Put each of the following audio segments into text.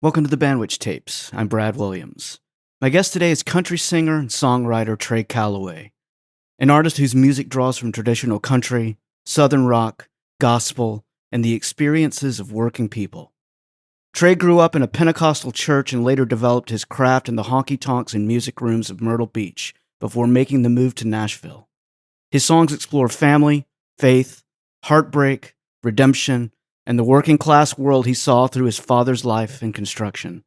Welcome to the Bandwich Tapes. I'm Brad Williams. My guest today is country singer and songwriter Trey Calloway, an artist whose music draws from traditional country, southern rock, gospel, and the experiences of working people. Trey grew up in a Pentecostal church and later developed his craft in the honky-tonks and music rooms of Myrtle Beach before making the move to Nashville. His songs explore family, faith, heartbreak, redemption, and the working-class world he saw through his father's life and construction.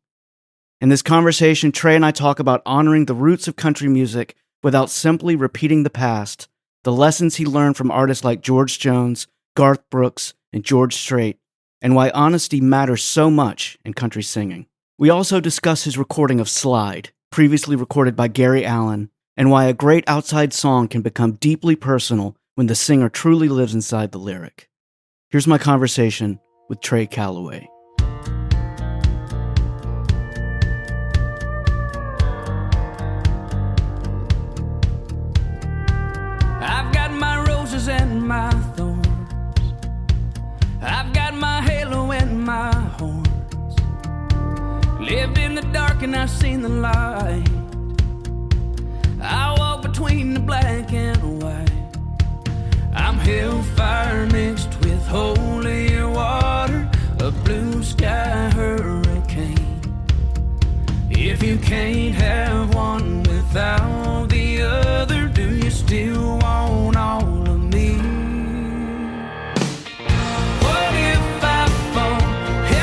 In this conversation, Trey and I talk about honoring the roots of country music without simply repeating the past, the lessons he learned from artists like George Jones, Garth Brooks, and George Strait, and why honesty matters so much in country singing. We also discuss his recording of Slide, previously recorded by Gary Allan, and why a great outside song can become deeply personal when the singer truly lives inside the lyric. Here's my conversation with Trey Calloway. I've got my roses and my thorns. I've got my halo and my horns. Lived in the dark and I've seen the light. I walk between the black and white. I'm hellfire mixed with holy water, a blue sky hurricane. If you can't have one without the other, do you still want all of me? What if I fall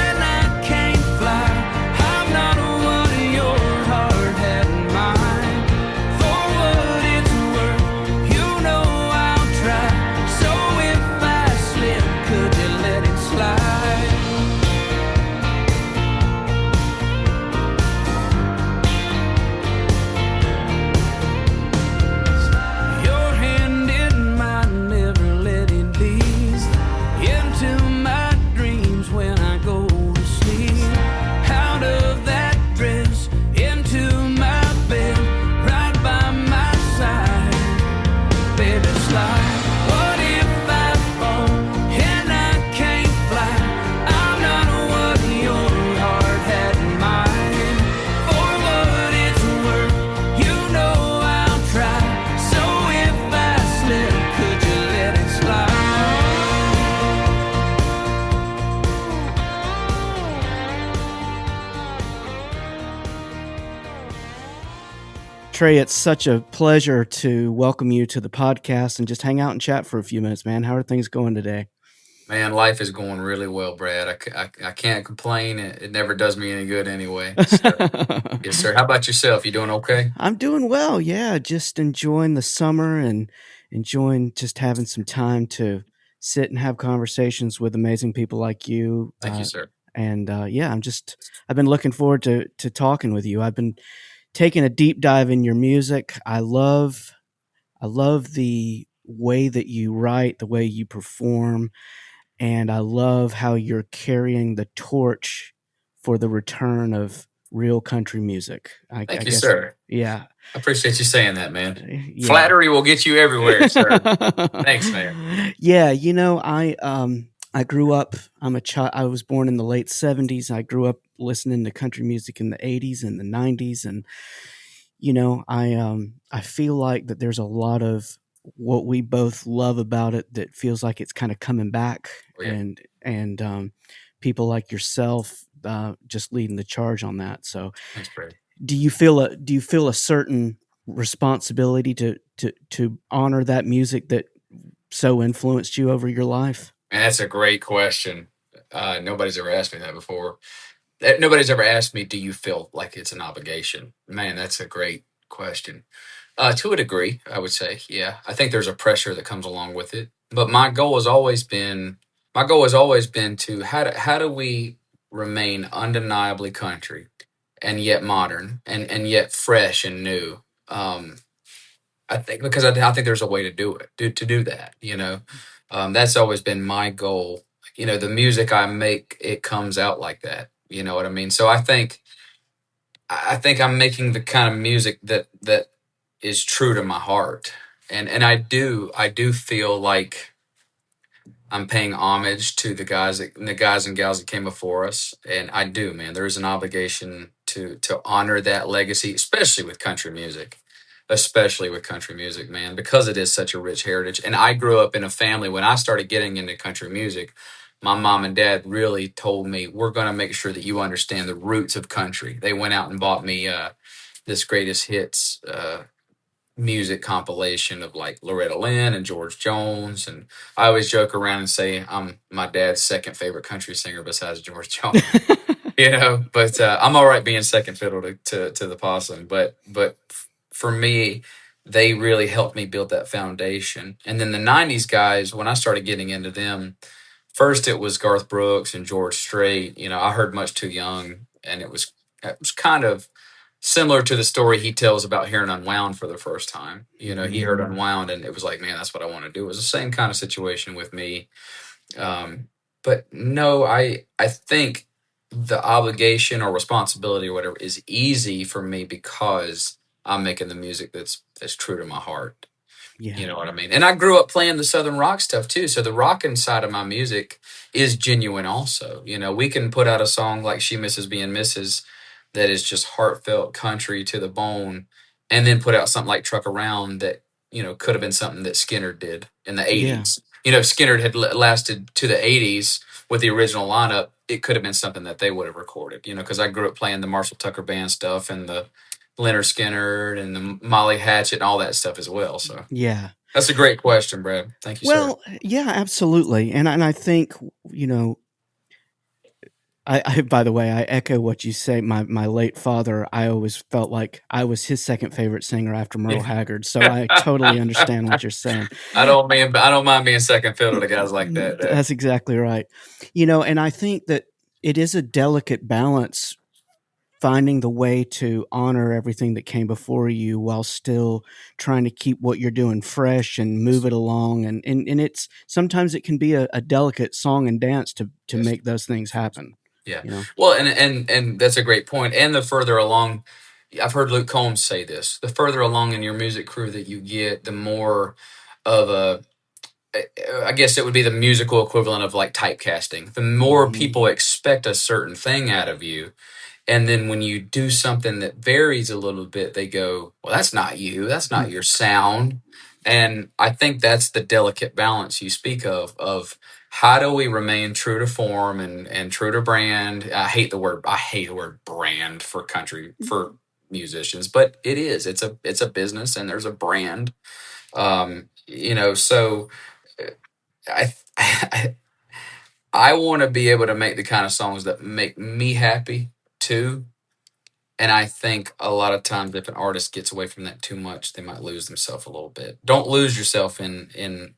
and I can't fly? I'm not what your heart had in mind. For what it's worth, you know I'll try. So if I slip, could you let it slide? Your hand in mine, never let it leave. Into my dreams when I go to sleep. Out of that dress, into my bed, right by my side. Baby, slide. What if I fall and I can't fly? I'm not what your heart had in mind. For what it's worth, you know I'll try. So if I slip, could you let it slide? Trey, it's such a pleasure to welcome you to the podcast and just hang out and chat for a few minutes, man. How are things going today? Man, life is going really well, Brad. I can't complain. It never does me any good anyway. So, yes, sir. How about yourself? You doing okay? I'm doing well, yeah. Just enjoying the summer and enjoying just having some time to sit and have conversations with amazing people like you. Thank you, sir. And yeah, I've been looking forward to talking with you. I've been taking a deep dive in your music. I love the way that you write, the way you perform, and I love how you're carrying the torch for the return of real country music. I Thank you, guess, sir. yeah. I appreciate you saying that, man. Yeah. Flattery will get you everywhere, sir. Thanks, man. Yeah, you know, I grew up. I was born in the late '70s. I grew up listening to country music in the '80s and the '90s, and you know, I feel like that there's a lot of what we both love about it that feels like it's kind of coming back, Oh, yeah. and people like yourself just leading the charge on that. So, Thanks, Brad. do you feel a certain responsibility to honor that music that so influenced you over your life? Man, that's a great question. Nobody's ever asked me that before. Nobody's ever asked me, do you feel like it's an obligation? Man, that's a great question. To a degree, I would say, yeah. I think there's a pressure that comes along with it. But my goal has always been to how do we remain undeniably country and yet modern and yet fresh and new. I think because I think there's a way to do it, to do that, you know. That's always been my goal. You know, the music I make, it comes out like that. You know what I mean? So I think I'm making the kind of music that is true to my heart. And I do feel like I'm paying homage to the guys and gals that came before us, and I do, man. There is an obligation to honor that legacy, especially with country music, man, because it is such a rich heritage. And I grew up in a family when I started getting into country music. My mom and dad really told me, we're going to make sure that you understand the roots of country. They went out and bought me this greatest hits music compilation of like Loretta Lynn and George Jones. And I always joke around and say I'm my dad's second favorite country singer besides George Jones. But I'm all right being second fiddle to the possum. But for me, they really helped me build that foundation. And then the '90s guys, when I started getting into them, first it was Garth Brooks and George Strait. I heard Much Too Young, and it was kind of similar to the story he tells about hearing Unwound for the first time. He heard Unwound, and it was like, man, that's what I want to do. It was the same kind of situation with me. But no, I think the obligation or responsibility or whatever is easy for me because I'm making the music that's true to my heart. Yeah. You know what I mean? And I grew up playing the Southern rock stuff too. So the rockin' side of my music is genuine also. We can put out a song like She Misses Being Mrs. that is just heartfelt country to the bone, and then put out something like Truck Around that, could have been something that Skynyrd did in the Yeah. 80s. If Skynyrd had lasted to the 80s with the original lineup, it could have been something that they would have recorded, because I grew up playing the Marshall Tucker Band stuff and the Lynyrd Skynyrd and the Molly Hatchet and all that stuff as well. So Yeah. that's a great question, Brad. Thank you, sir. Well, yeah, absolutely. And I think, I by the way, I echo what you say. My late father, I always felt like I was his second favorite singer after Merle Haggard. So I totally understand what you're saying. I don't mind being second fiddle to guys like that. That's exactly right. And I think that it is a delicate balance, finding the way to honor everything that came before you while still trying to keep what you're doing fresh and move it along. And it's sometimes it can be a delicate song and dance to Yes. make those things happen. Yeah. Well, and that's a great point. And the further along, I've heard Luke Combs say this, the further along in your music career that you get, the more of I guess it would be the musical equivalent of like typecasting. The more people expect a certain thing out of you. And then when you do something that varies a little bit, they go, well, that's not you. That's not your sound. And I think that's the delicate balance you speak of how do we remain true to form and true to brand? I hate the word brand for country, for musicians, but it is. It's a business and there's a brand. So I I want to be able to make the kind of songs that make me happy too. And I think a lot of times if an artist gets away from that too much, they might lose themselves a little bit. Don't lose yourself in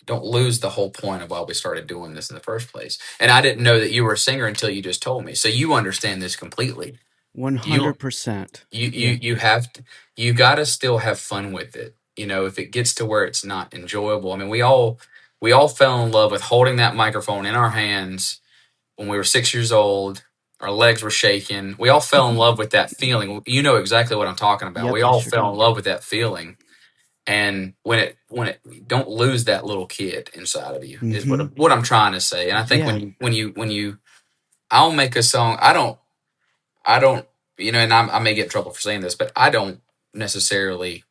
don't lose the whole point of why we started doing this in the first place. And I didn't know that you were a singer until you just told me. So you understand this completely. 100%. You have to, you got to still have fun with it. If it gets to where it's not enjoyable. I mean, we all fell in love with holding that microphone in our hands when we were 6 years old. Our legs were shaking. We all fell in love with that feeling. You know exactly what I'm talking about. Yep, We I all sure fell do. in love with that feeling. And when it don't lose that little kid inside of you is what I'm trying to say. And I think when you I'll make a song. I don't and I may get in trouble for saying this, but I don't necessarily.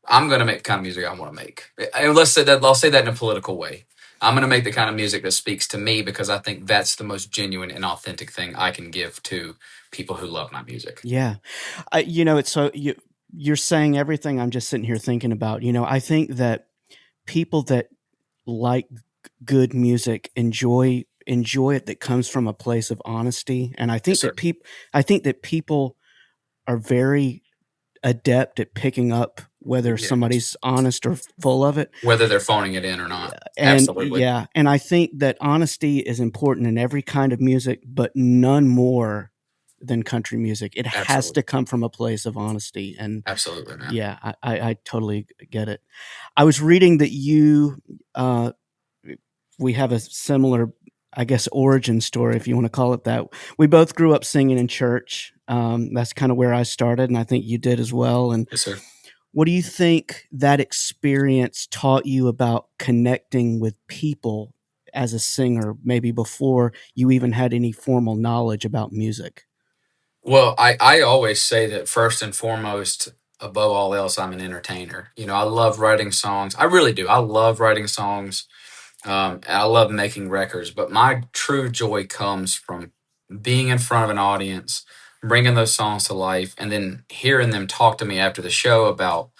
I'm going to make the kind of music I want to make. I'll say that in a political way. I'm going to make the kind of music that speaks to me because I think that's the most genuine and authentic thing I can give to people who love my music. Yeah. It's so you're saying everything I'm just sitting here thinking about. I think that people that like good music enjoy it that comes from a place of honesty. And I think that people are very adept at picking up whether somebody's honest or full of it, whether they're phoning it in or not. And absolutely. And I think that honesty is important in every kind of music, but none more than country music. It has to come from a place of honesty. And absolutely, man. Yeah, I totally get it. I was reading that we have a similar, I guess, origin story, if you want to call it that. We both grew up singing in church. That's kind of where I started, and I think you did as well. And yes, sir. What do you think that experience taught you about connecting with people as a singer, maybe before you even had any formal knowledge about music? Well, I always say that first and foremost, above all else, I'm an entertainer. I love writing songs. I really do. I love writing songs. And I love making records, but my true joy comes from being in front of an audience, bringing those songs to life, and then hearing them talk to me after the show about,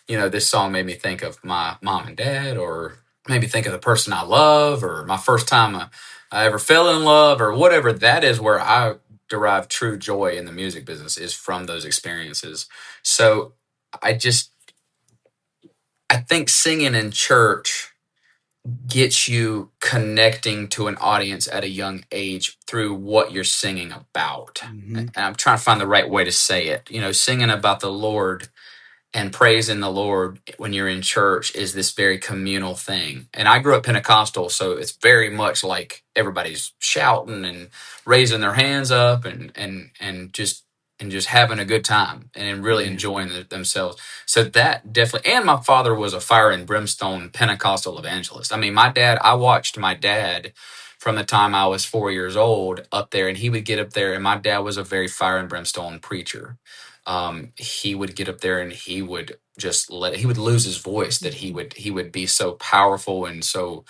this song made me think of my mom and dad, or made me think of the person I love, or my first time I ever fell in love, or whatever. That is where I derive true joy in the music business, is from those experiences. So I just, I think singing in church gets you connecting to an audience at a young age through what you're singing about. Hmm. And I'm trying to find the right way to say it. Singing about the Lord and praising the Lord when you're in church is this very communal thing. And I grew up Pentecostal, so it's very much like everybody's shouting and raising their hands up and just having a good time and really Yeah. enjoying themselves. So that definitely. And my father was a fire and brimstone Pentecostal evangelist. I mean, I watched my dad from the time I was 4 years old up there, and he would get up there, and my dad was a very fire and brimstone preacher. He would get up there and he would he would lose his voice, that he would be so powerful. And so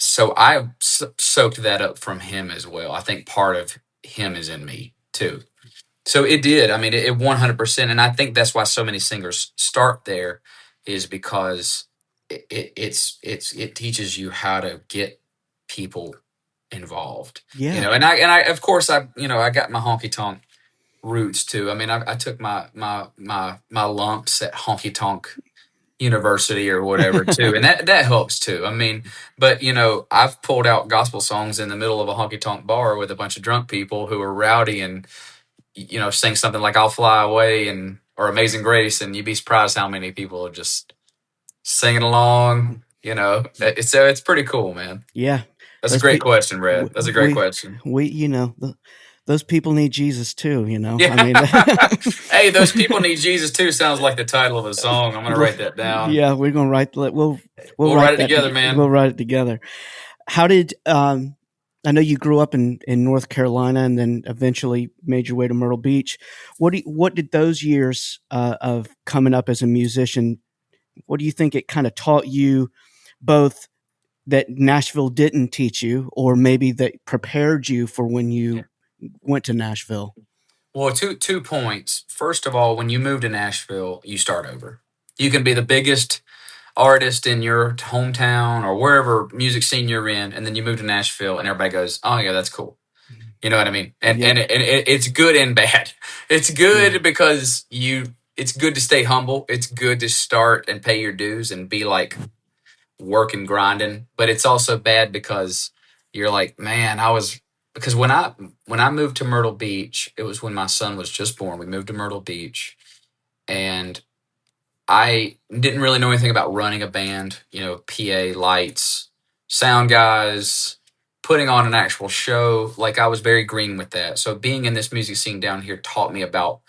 I soaked that up from him as well. I think part of him is in me too. So it did. I mean, it 100%. And I think that's why so many singers start there, is because it teaches you how to get people involved, Yeah. and I, of course, I got my honky tonk roots too. I mean, I took my lumps at honky tonk university or whatever too, and that helps too. I mean, but I've pulled out gospel songs in the middle of a honky tonk bar with a bunch of drunk people who are rowdy, and sing something like "I'll Fly Away" and or "Amazing Grace," and you'd be surprised how many people are just singing along. So it's pretty cool, man. Yeah. That's a Those great people, question, Brad. That's a great question. those people need Jesus too, I Yeah. mean, Hey, those people need Jesus too sounds like the title of a song. I'm gonna write that down. yeah, we're going to we'll We'll write write it that, together, man. we'll write it together. How did, I know you grew up in North Carolina and then eventually made your way to Myrtle Beach. What did those years of coming up as a musician, what do you think it kind of taught you, both that Nashville didn't teach you, or maybe that prepared you for when Yeah. you went to Nashville? Well, two points. First of all, when you move to Nashville, you start over. You can be the biggest artist in your hometown or wherever music scene you're in, and then you move to Nashville, and everybody goes, "Oh yeah, that's cool." You know what I mean? And Yep. it's good and bad. It's Yeah. good because it's good to stay humble. It's good to start and pay your dues and be like working, grinding. But it's also bad because you're like, man, because when I moved to Myrtle Beach, it was when my son was just born. We moved to Myrtle Beach, and I didn't really know anything about running a band, PA, lights, sound guys, putting on an actual show. Like, I was very green with that. So being in this music scene down here taught me about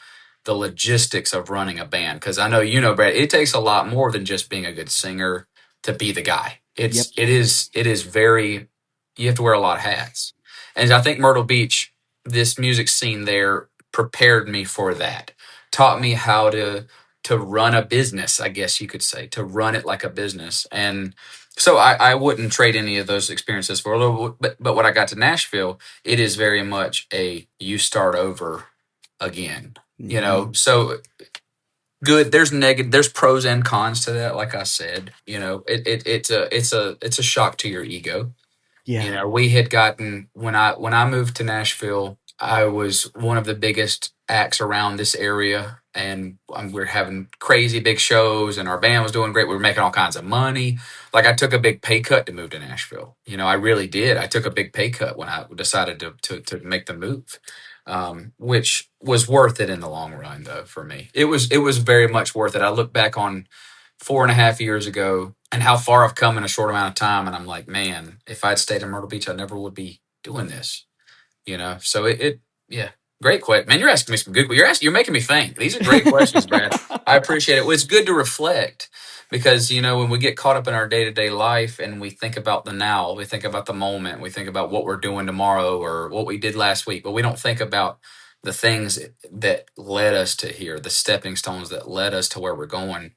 the logistics of running a band. Because I know, Brad, it takes a lot more than just being a good singer to be the guy. Yep. It is very, you have to wear a lot of hats. And I think Myrtle Beach, this music scene there prepared me for that, taught me how to run a business, I guess you could say, to run it like a business. And so I wouldn't trade any of those experiences for a little, but when I got to Nashville, it is very much you start over again, Hmm. so good. There's pros and cons to that. Like I said, it's a shock to your ego. Yeah. We had gotten, when I moved to Nashville, I was one of the biggest acts around this area, and we're having crazy big shows, and our band was doing great. We were making all kinds of money. Like, I took a big pay cut to move to Nashville. I really did. I took a big pay cut when I decided to make the move, which was worth it in the long run, though. For me, it was very much worth it. I look back on 4.5 years ago and how far I've come in a short amount of time. And I'm like, man, if I'd stayed in Myrtle Beach, I never would be doing this, So yeah, Great question, man. You're asking me some good. You're making me think. These are great questions, Brad. I appreciate it. Well, it's good to reflect because when we get caught up in our day to day life and we think about the now, we think about the moment, we think about what we're doing tomorrow or what we did last week, but we don't think about the things that led us to here, the stepping stones that led us to where we're going.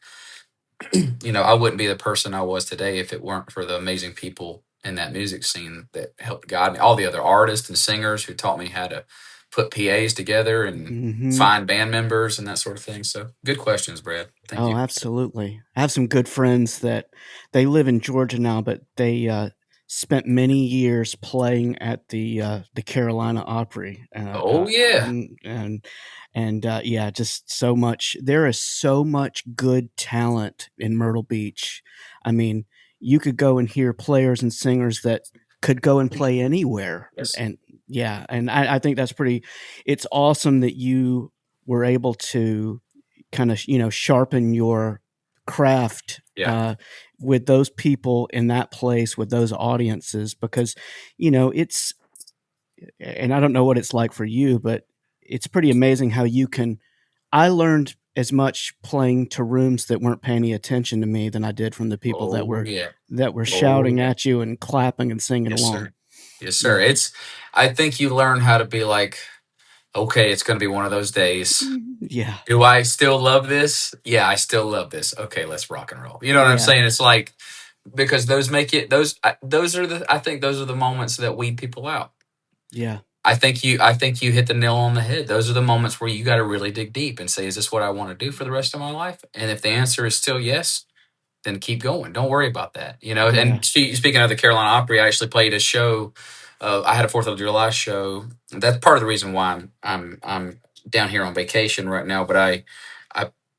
I wouldn't be the person I was today if it weren't for the amazing people in that music scene that helped guide me. All the other artists and singers who taught me how to put PAs together and Hmm. find band members and that sort of thing. So good questions, Brad. Thank Oh, you. absolutely. I have some good friends that they live in Georgia now, but they spent many years playing at the Carolina Opry, Oh yeah. yeah, just so much. There is so much good talent in Myrtle Beach. I mean, you could go and hear players and singers that could go and play anywhere, Yes. and yeah, and I think that's pretty. It's awesome that you were able to kind of sharpen your craft Yeah. with those people in that place with those audiences, because it's, and I don't know what it's like for you, but it's pretty amazing how you can. I learned as much playing to rooms that weren't paying any attention to me than I did from the people that Oh were yeah. Oh shouting yeah. at you and clapping and singing Yes, along. sir. Yes, sir. Yeah. I think you learn how to be like, okay, it's going to be one of those days. Yeah. Do I still love this? Yeah, I still love this. Okay, let's rock and roll. You know what I'm Yeah. saying? It's like because those make it those are the I think those are the moments that weed people out. Yeah. I think you hit the nail on the head. Those are the moments where you got to really dig deep and say, is this what I want to do for the rest of my life? And if the answer is still yes, then keep going. Don't worry about that. Yeah. And speaking of the Carolina Opry, I actually played a show. I had a 4th of July show. That's part of the reason why I'm down here on vacation right now. But I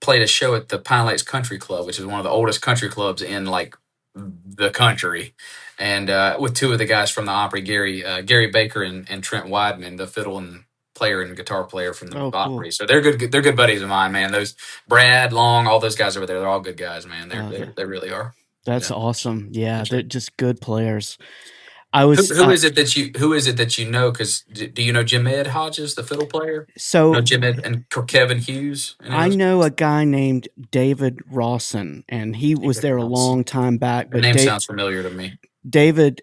played a show at the Pine Lakes Country Club, which is one of the oldest country clubs in like the country, and with two of the guys from the Opry, Gary Baker and Trent Wideman, the fiddle and player and guitar player from the Oh, cool. Opry. So they're good. They're good buddies of mine, man. Those Brad Long, all those guys over there, they're all good guys, man. uh, They really are. that's Yeah. awesome. Yeah, That's right. they're just good players. I was Who is it that you know? Because do you know Jim Ed Hodges, the fiddle player? No, so Jim Ed and Kevin Hughes. Any of I those know a guys? guy named David Rawson, and he was David there a Ross. long time back. The But name sounds familiar to me. David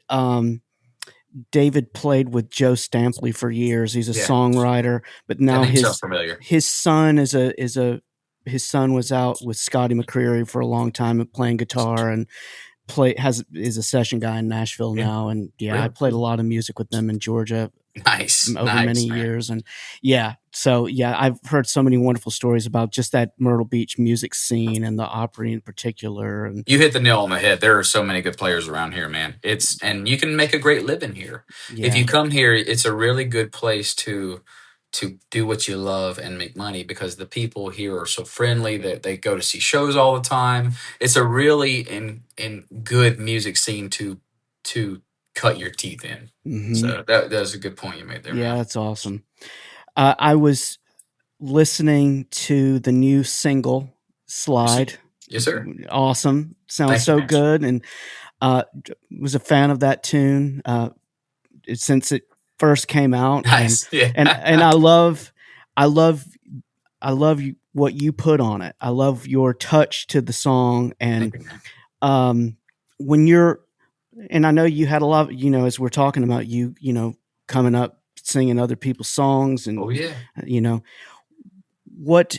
David played with Joe Stampley for years. He's a Yeah, songwriter, but that now name sounds familiar. his son his son was out with Scotty McCreery for a long time playing guitar, and is a session guy in Nashville Yeah, now. And yeah, I really played a lot of music with them in Georgia nice, over many nice man. years. And yeah, so yeah, I've heard so many wonderful stories about just that Myrtle Beach music scene and the Opry in particular. And You hit the nail on the head. There are so many good players around here, man. And you can make a great living here. If yeah. you come here, it's a really good place to do what you love and make money because the people here are so friendly that they go to see shows all the time. It's a really in good music scene to cut your teeth in. Hmm. So that was a good point you made there, Yeah, man. that's awesome. I was listening to the new single Slide. Yes, sir. Awesome. Sounds Thank you, so man. good. And uh, was a fan of that tune since it first came out. Nice. Yeah. And I love I love what you put on it. I love your touch to the song. And Thank you, man. when you're, and I know you had a lot, as we're talking about coming up singing other people's songs, and Oh yeah. what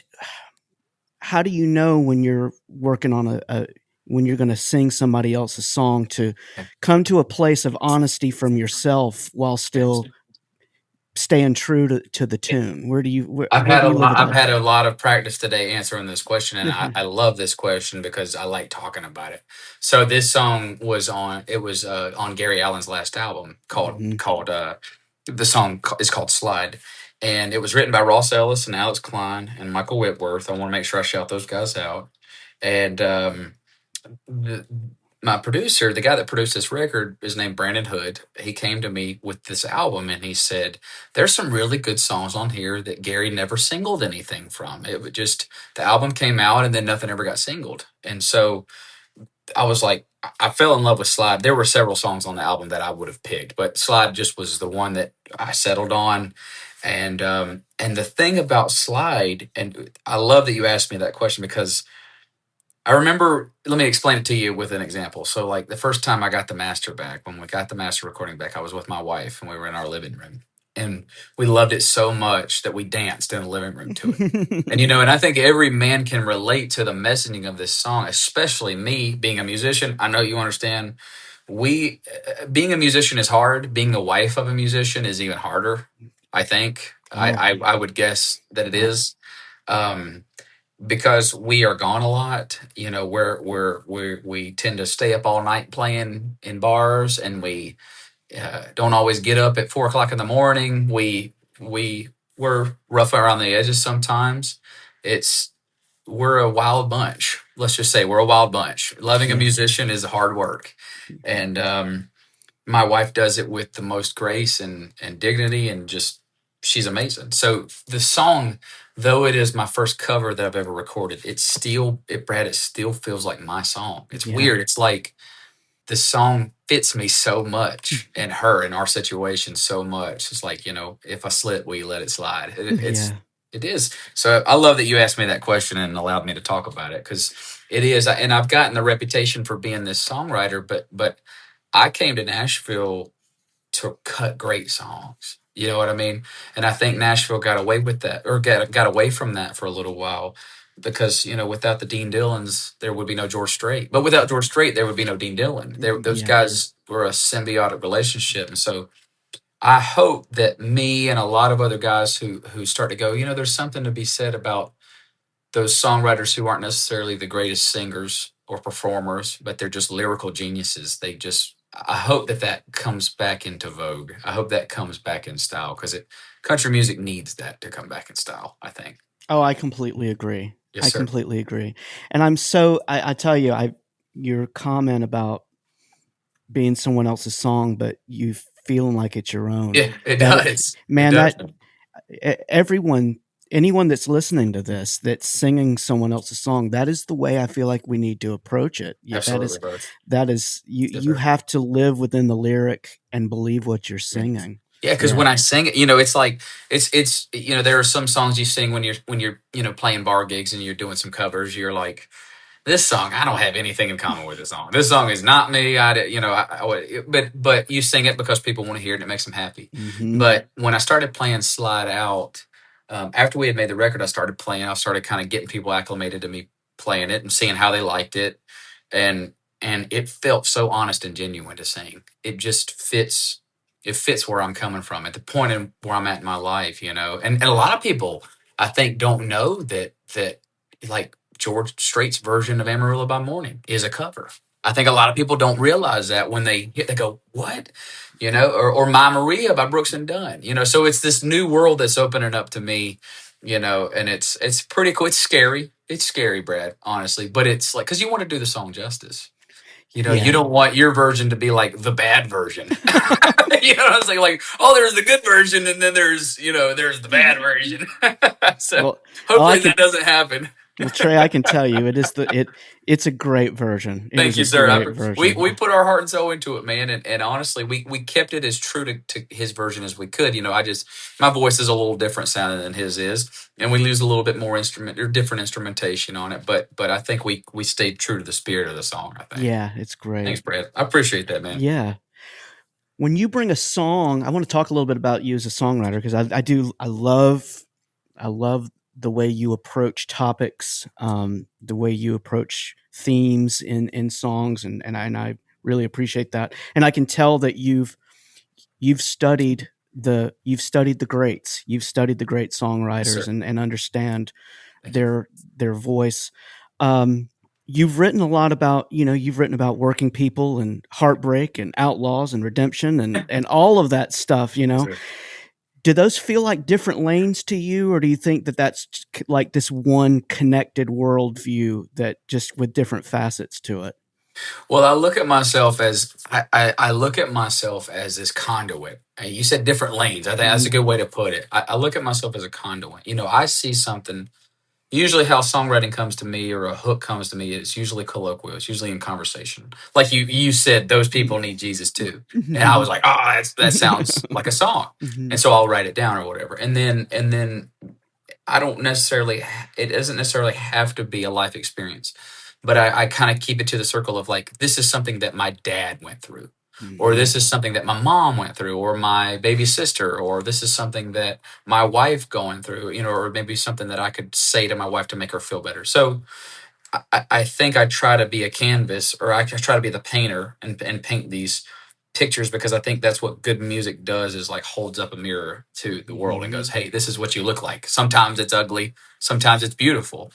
how do you know when you're working on when you're going to sing somebody else's song to come to a place of honesty from yourself while still staying true to the tune? Where do you live with I've that? had a lot of practice today answering this question, and I love this question because I like talking about it. So this song was on Gary Allen's last album called the song is called Slide, and it was written by Ross Ellis and Alex Klein and Michael Whitworth. I want to make sure I shout those guys out. And the, my producer, the guy that produced this record, is named Brandon Hood. He came to me with this album and he said, "There's some really good songs on here that Gary never singled anything from. It would just the album came out and then nothing ever got singled." And so I was like, I fell in love with Slide. There were several songs on the album that I would have picked, but Slide just was the one that I settled on. And And the thing about slide, and I love that you asked me that question because I remember, let me explain it to you with an example. So, like the first time I got the master back, when we got the master recording back, I was with my wife and we were in our living room. And we loved it so much that we danced in the living room to it. And, and I think every man can relate to the messaging of this song, especially me being a musician. I know you understand. Being a musician is hard. Being the wife of a musician is even harder, I think. I would guess that it is. Because we are gone a lot, we tend to stay up all night playing in bars, and we don't always get up at 4 o'clock in the morning. We're rough around the edges sometimes. We're a wild bunch. Let's just say we're a wild bunch. Loving a musician is hard work, and my wife does it with the most grace and dignity, and just she's amazing. So the song, though it is my first cover that I've ever recorded, it still feels like my song. It's weird. It's like the song fits me so much, and her in our situation so much. It's like, if I slip, will you let it slide? It is. So I love that you asked me that question and allowed me to talk about it, because it is. And I've gotten the reputation for being this songwriter, but I came to Nashville to cut great songs. You know what I mean? And I think Nashville got away with that, or got away from that for a little while, because without the Dean Dillons, there would be no George Strait. But without George Strait, there would be no Dean Dillon. Those guys were a symbiotic relationship, and so I hope that me and a lot of other guys who start to go, there's something to be said about those songwriters who aren't necessarily the greatest singers or performers, but they're just lyrical geniuses. I hope that comes back into vogue. I hope that comes back in style, because country music needs that to come back in style, I think. Oh, I completely agree. Yes, sir. Completely agree. And I tell you, your comment about being someone else's song, but you feeling like it's your own. Yeah, it does. Man, anyone that's listening to this, that's singing someone else's song, that is the way I feel like we need to approach it. Absolutely. That is you have to live within the lyric and believe what you're singing. Yeah, because when I sing it, it's like it's there are some songs you sing when you're playing bar gigs and you're doing some covers. You're like, this song, I don't have anything in common with this song. This song is not me. But you sing it because people want to hear it and it makes them happy. Mm-hmm. But when I started playing Slide Out, after we had made the record, I started kind of getting people acclimated to me playing it and seeing how they liked it. And it felt so honest and genuine to sing. It just fits. It fits where I'm coming from at the point in where I'm at in my life, and a lot of people, I think, don't know that like George Strait's version of Amarillo by Morning is a cover. I think a lot of people don't realize that when they go, what? Or My Maria by Brooks and Dunn, so it's this new world that's opening up to me, and it's pretty cool. It's scary. It's scary, Brad, honestly, but it's like, cause you want to do the song justice. You don't want your version to be like the bad version. I'm saying? Like, oh, there's the good version, and then there's the bad version. So hopefully that doesn't happen. Well, Trey, I can tell you, it's a great version. Thank you, sir. We put our heart and soul into it, man, and honestly, we kept it as true to his version as we could. My voice is a little different sounding than his is, and we lose a little bit more different instrumentation on it. But I think we stayed true to the spirit of the song, I think. Yeah, it's great. Thanks, Brad. I appreciate that, man. Yeah. When you bring a song, I want to talk a little bit about you as a songwriter, because I love the way you approach topics, the way you approach themes in songs, and I really appreciate that. And I can tell that you've studied the greats, you've studied the great songwriters, and understand their voice. You've written a lot about, working people and heartbreak and outlaws and redemption and all of that stuff, Sure. Do those feel like different lanes to you, or do you think that that's like this one connected worldview that just with different facets to it? Well, I look at myself as I look at myself as this conduit. And you said different lanes. I think that's a good way to put it. I look at myself as a conduit. I see something usually how songwriting comes to me or a hook comes to me, it's usually colloquial. It's usually in conversation. Like you said, those people need Jesus too. And I was like, oh, that sounds like a song. Mhm. And so I'll write it down or whatever. And then I don't necessarily, it doesn't necessarily have to be a life experience, but I kind of keep it to the circle of like, this is something that my dad went through, or Mhm. this is something that my mom went through, or my baby sister, or this is something that my wife going through, or maybe something that I could say to my wife to make her feel better. So I think I try to be a canvas, or I try to be the painter and paint these pictures, because I think that's what good music does, is like holds up a mirror to the world and goes, Mhm. hey, this is what you look like. Sometimes it's ugly, sometimes it's beautiful,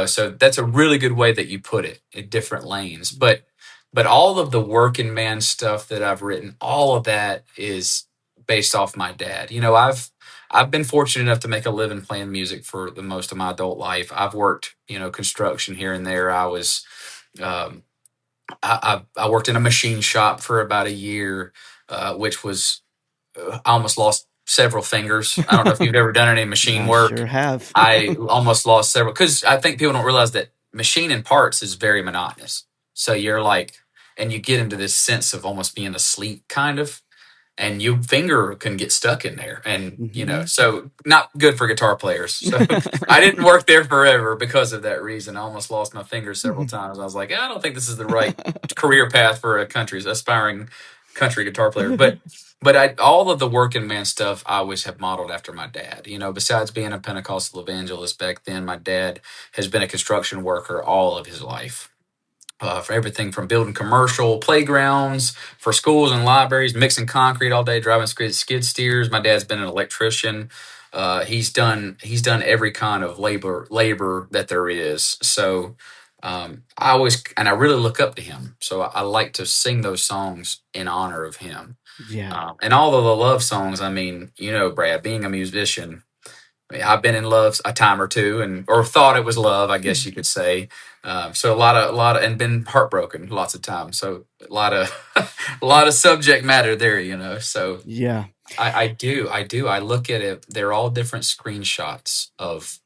so that's a really good way that you put it in different lanes. But all of the working man stuff that I've written, all of that is based off my dad. I've been fortunate enough to make a living playing music for the most of my adult life. I've worked, construction here and there. Um, I worked in a machine shop for about a year, which was, I almost lost several fingers. I don't know if you've ever done any machine I work. sure have. I almost lost several, because I think people don't realize that machining parts is very monotonous. So you're like, and you get into this sense of almost being asleep, kind of, and your finger can get stuck in there, and Mhm. so not good for guitar players. So I didn't work there forever because of that reason. I almost lost my fingers several times. I was like, I don't think this is the right career path for a country's aspiring country guitar player. But all of the working man stuff I always have modeled after my dad. Besides being a Pentecostal evangelist back then, my dad has been a construction worker all of his life, for everything from building commercial playgrounds for schools and libraries, mixing concrete all day, driving skid steers. My dad's been an electrician. He's done every kind of labor that there is. So I really look up to him. So I like to sing those songs in honor of him. Yeah. And all of the love songs. I mean, Brad, being a musician, I mean, I've been in love a time or two, or thought it was love, I guess you could say. So a lot of, and been heartbroken lots of times. So a lot of, a lot of subject matter there. So Yeah. I do. I look at it. They're all different screenshots of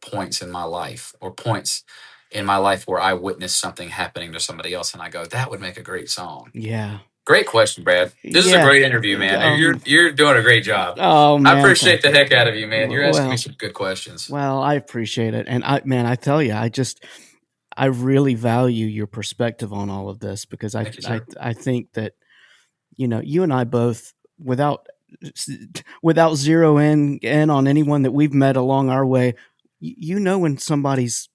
points in my life, or points in my life where I witnessed something happening to somebody else, and I go, that would make a great song. Yeah. Great question, Brad. This is a Yeah. great interview, man. You're doing a great job. Oh I man, appreciate thank the you. heck out of you, man. You're asking me Well, some good questions. well, I appreciate it, and I tell you, I really value your perspective on all of this, because I Thank you, I sir. I think that you and I both, without without zeroing in on anyone that we've met along our way, when somebody's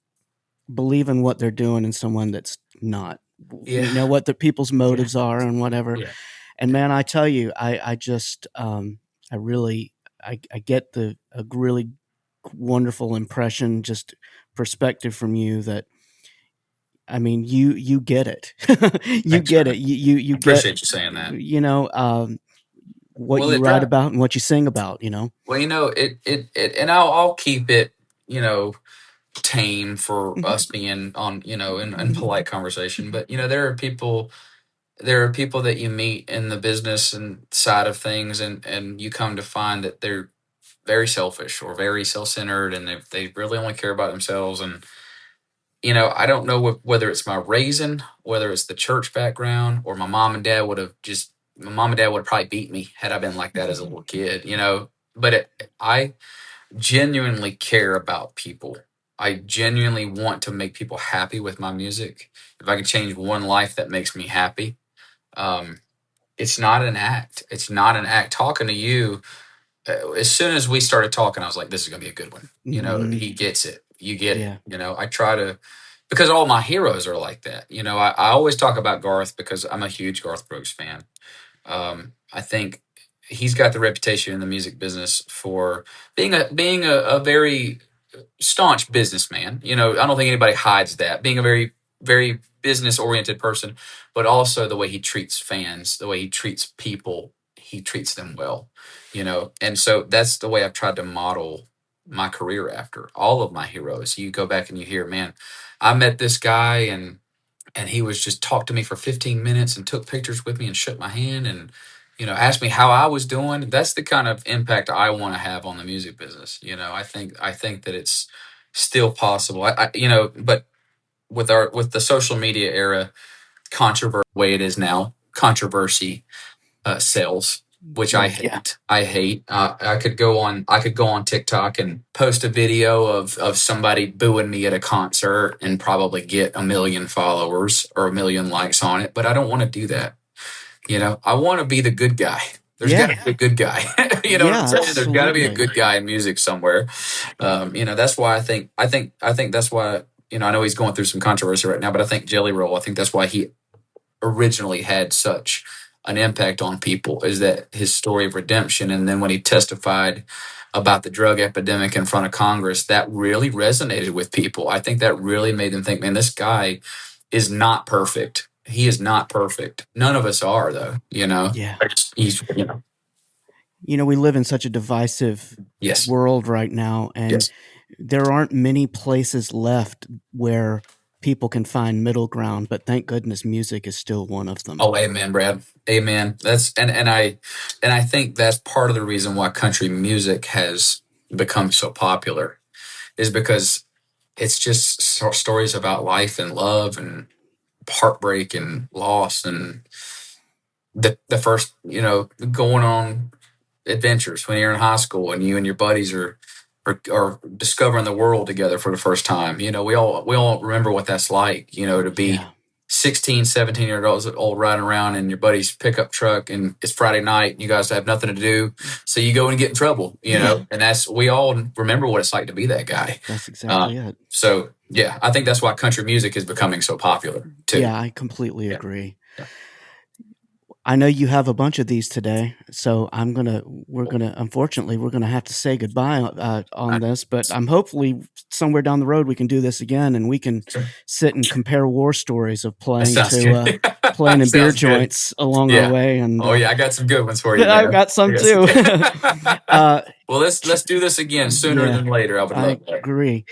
believing what they're doing and someone that's not. Yeah, What the people's yeah, motives are and whatever. yeah. And man, I tell you, I just I really I get a really wonderful impression, just perspective from you, that I mean, you get it. You Thanks, get man. it. You get, Appreciate you saying that. what Well, you it write drives. about and what you sing about. Well, and I'll keep it, tame for us being on, in polite conversation. But there are people that you meet in the business and side of things, and you come to find that they're very selfish or very self-centered, and they really only care about themselves. And I don't know whether it's my raising, whether it's the church background, or my mom and dad would have probably beat me had I been like that as a little kid. But I genuinely care about people. I genuinely want to make people happy with my music. If I could change one life, that makes me happy. Um, it's not an act. It's not an act. Talking to you, as soon as we started talking, I was like, this is going to be a good one. Mhm. He gets it. You get it. Yeah. I try to, because all my heroes are like that. I always talk about Garth because I'm a huge Garth Brooks fan. I think he's got the reputation in the music business for being a very staunch businessman. I don't think anybody hides that. Being a very, very business oriented person, but also the way he treats fans, the way he treats people, he treats them well. And so that's the way I've tried to model my career after all of my heroes. You go back and you hear, man, I met this guy, and he was just talked to me for 15 minutes and took pictures with me and shook my hand and asked me how I was doing. That's the kind of impact I want to have on the music business. I think that still possible. But with the social media era, controversy the way it is now, controversy sells, which I hate. Yeah. I hate. I could go on TikTok and post a video of somebody booing me at a concert and probably get 1 million followers or 1 million likes on it, but I don't want to do that. I want to be the good guy. There's got to be a good guy. You know what I'm saying? There's got to be a good guy in music somewhere. That's why I think that's why, I know he's going through some controversy right now, but I think Jelly Roll, I think that's why he originally had such an impact on people, is that his story of redemption. And then when he testified about the drug epidemic in front of Congress, that really resonated with people. I think that really made them think, man, this guy is not perfect. He is not perfect. None of us are, though. Yeah. He's. We live in such a divisive Yes. world right now, and Yes. there aren't many places left where people can find middle ground, but thank goodness music is still one of them. Oh, amen, Brad. Amen. That's and I think that's part of the reason why country music has become so popular, is because it's just stories about life and love and heartbreak and loss, and the first, going on adventures when you're in high school and you and your buddies are discovering the world together for the first time. We all remember what that's like, to be 16, 17 years old riding around in your buddy's pickup truck, and it's Friday night and you guys have nothing to do. So you go and get in trouble, and we all remember what it's like to be that guy. That's exactly it. So yeah, I think that's why country music is becoming so popular too. Yeah, I completely agree. Yeah. I know you have a bunch of these today, so unfortunately, we're gonna have to say goodbye on this. But I'm hopefully somewhere down the road we can do this again, and we can sit and compare war stories of playing in beer joints along our way. And I got some good ones for you. I've got some too. Well, let's do this again sooner than later. I agree.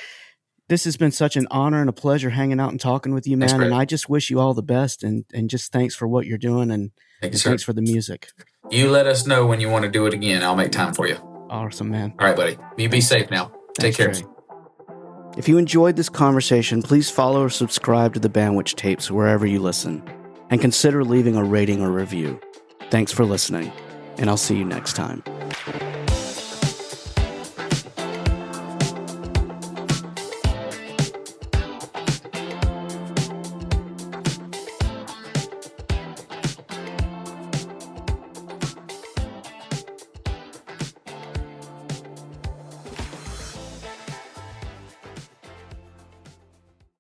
This has been such an honor and a pleasure hanging out and talking with you, man. And I just wish you all the best, and just thanks for what you're doing, and thanks for the music. You let us know when you want to do it again. I'll make time for you. Awesome, man. All right, buddy. You be safe now. Take care. Trey. If you enjoyed this conversation, please follow or subscribe to the Bandwich Tapes wherever you listen, and consider leaving a rating or review. Thanks for listening, and I'll see you next time.